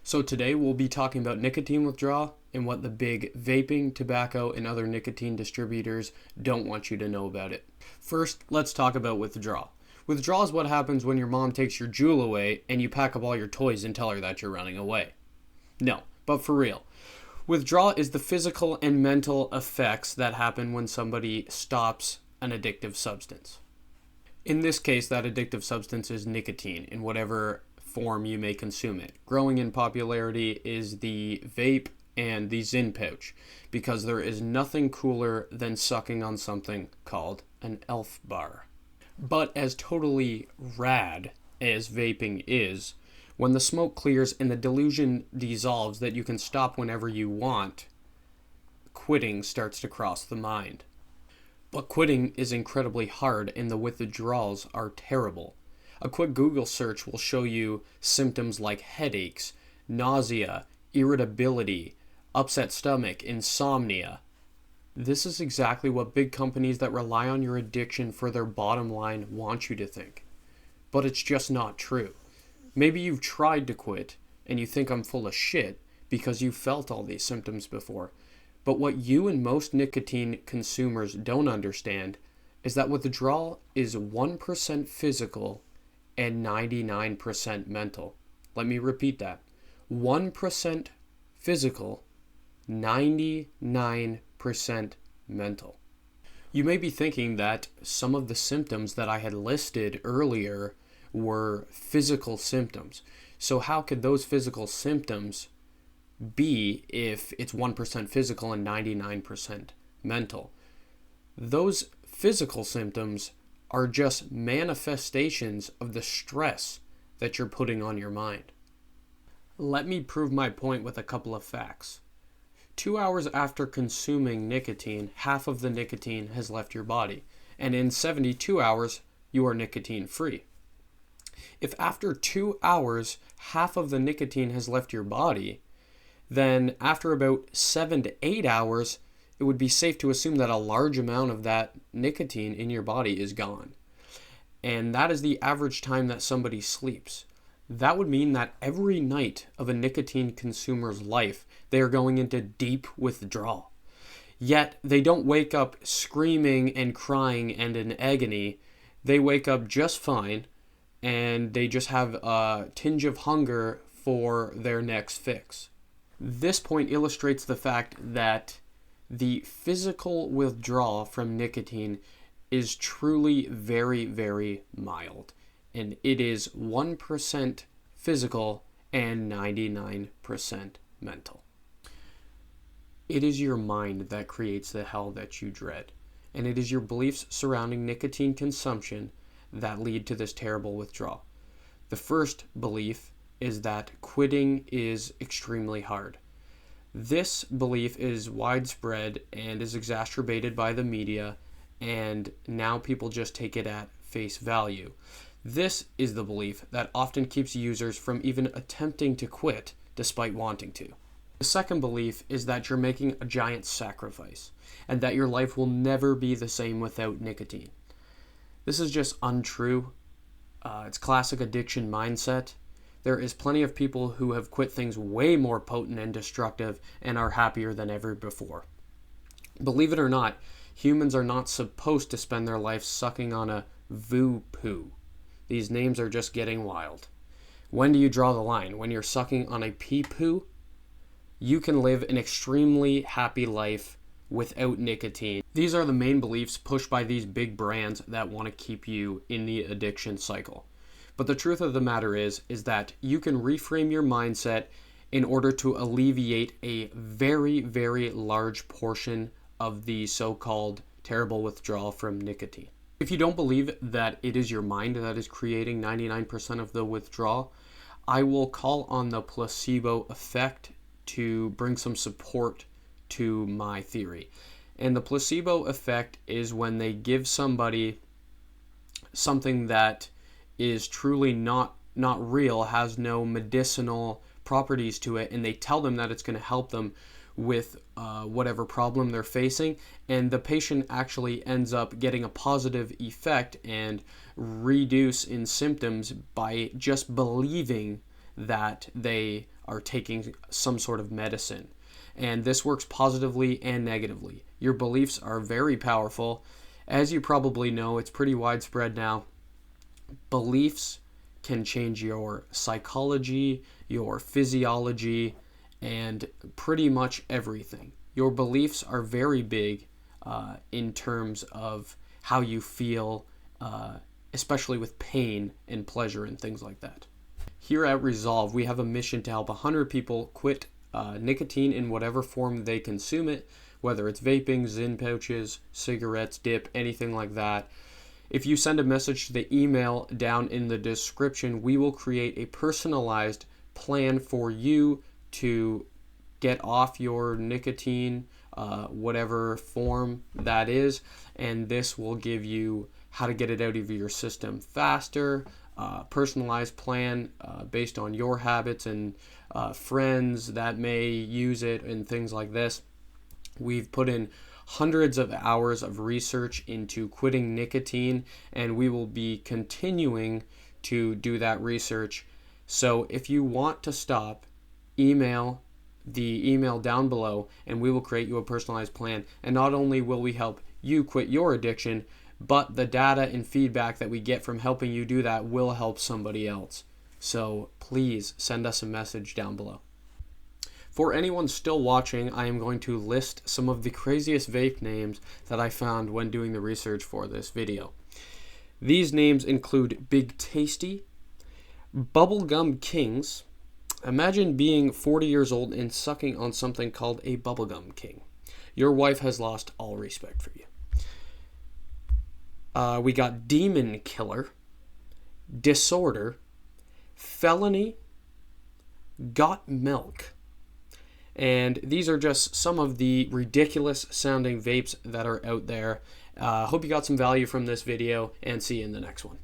So today we'll be talking about nicotine withdrawal and what the big vaping, tobacco, and other nicotine distributors don't want you to know about it. First, let's talk about withdrawal. Withdrawal is what happens when your mom takes your jewel away and you pack up all your toys and tell her that you're running away. No, but for real. Withdrawal is the physical and mental effects that happen when somebody stops an addictive substance. In this case, that addictive substance is nicotine in whatever form you may consume it. Growing in popularity is the vape and the Zyn pouch because there is nothing cooler than sucking on something called an elf bar. But as totally rad as vaping is, when the smoke clears and the delusion dissolves that you can stop whenever you want, quitting starts to cross the mind. But quitting is incredibly hard and the withdrawals are terrible. A quick Google search will show you symptoms like headaches, nausea, irritability, upset stomach, insomnia. This is exactly what big companies that rely on your addiction for their bottom line want you to think. But it's just not true. Maybe you've tried to quit and you think I'm full of shit because you've felt all these symptoms before. But what you and most nicotine consumers don't understand is that withdrawal is 1% physical and 99% mental. Let me repeat that. 1% physical, 99% mental. You may be thinking that some of the symptoms that I had listed earlier were physical symptoms. So how could those physical symptoms be if it's 1% physical and 99% mental? Those physical symptoms are just manifestations of the stress that you're putting on your mind. Let me prove my point with a couple of facts. 2 hours after consuming nicotine, half of the nicotine has left your body, and in 72 hours, you are nicotine free. If after 2 hours, half of the nicotine has left your body, then after about 7 to 8 hours, it would be safe to assume that a large amount of that nicotine in your body is gone. And that is the average time that somebody sleeps. That would mean that every night of a nicotine consumer's life, they are going into deep withdrawal. Yet they don't wake up screaming and crying and in agony. They wake up just fine and they just have a tinge of hunger for their next fix. This point illustrates the fact that the physical withdrawal from nicotine is truly very, very mild. And it is 1% physical and 99% mental. It is your mind that creates the hell that you dread. And it is your beliefs surrounding nicotine consumption that lead to this terrible withdrawal. The first belief is that quitting is extremely hard. This belief is widespread and is exacerbated by the media, and now people just take it at face value. This is the belief that often keeps users from even attempting to quit despite wanting to. The second belief is that you're making a giant sacrifice and that your life will never be the same without nicotine. This is just untrue. It's classic addiction mindset. There is plenty of people who have quit things way more potent and destructive and are happier than ever before. Believe it or not, humans are not supposed to spend their life sucking on a voo-poo. These names are just getting wild. When do you draw the line? When you're sucking on a pee-poo? You can live an extremely happy life without nicotine. These are the main beliefs pushed by these big brands that want to keep you in the addiction cycle. But the truth of the matter is that you can reframe your mindset in order to alleviate a very, very large portion of the so-called terrible withdrawal from nicotine. If you don't believe that it is your mind that is creating 99% of the withdrawal, I will call on the placebo effect to bring some support to my theory. And the placebo effect is when they give somebody something that is truly not real, has no medicinal properties to it, and they tell them that it's going to help them with whatever problem they're facing, and the patient actually ends up getting a positive effect and reduce in symptoms by just believing that they are taking some sort of medicine. And this works positively and negatively. Your beliefs are very powerful. As you probably know, it's pretty widespread now. Beliefs can change your psychology, your physiology, and pretty much everything. Your beliefs are very big in terms of how you feel, especially with pain and pleasure and things like that. Here at Resolve, we have a mission to help 100 people quit nicotine in whatever form they consume it, whether it's vaping, Zyn pouches, cigarettes, dip, anything like that. If you send a message to the email down in the description, we will create a personalized plan for you to get off your nicotine, whatever form that is, and this will give you how to get it out of your system faster, personalized plan based on your habits and friends that may use it and things like this. We've put in hundreds of hours of research into quitting nicotine, and we will be continuing to do that research. So if you want to stop, email the email down below and we will create you a personalized plan. And not only will we help you quit your addiction, but the data and feedback that we get from helping you do that will help somebody else. So please send us a message down below. For anyone still watching, I am going to list some of the craziest vape names that I found when doing the research for this video. These names include Big Tasty, Bubblegum Kings. Imagine being 40 years old and sucking on something called a Bubblegum King. Your wife has lost all respect for you. We got Demon Killer, Disorder, Felony, Got Milk. And these are just some of the ridiculous sounding vapes that are out there. Hope you got some value from this video, and see you in the next one.